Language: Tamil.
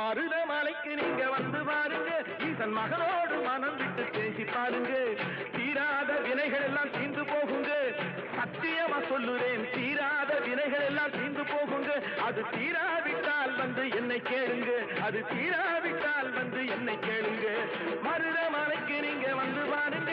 மருதமலைக்கு நீங்க வந்து பாருங்க, ஈசன் மகனோடு மனம் விட்டு பேசி பாருங்க. தீராத வினைகள் எல்லாம் தீர்ந்து போகுங்க, சத்தியமா சொல்லுறேன், தீராத வினைகள் எல்லாம் தீர்ந்து போகுங்க. அது தீராவிட்டால் வந்து என்னை கேளுங்க, அது தீராவிட்டால் வந்து என்னை கேளுங்க. மருதமலைக்கு நீங்க வந்து பாருங்க.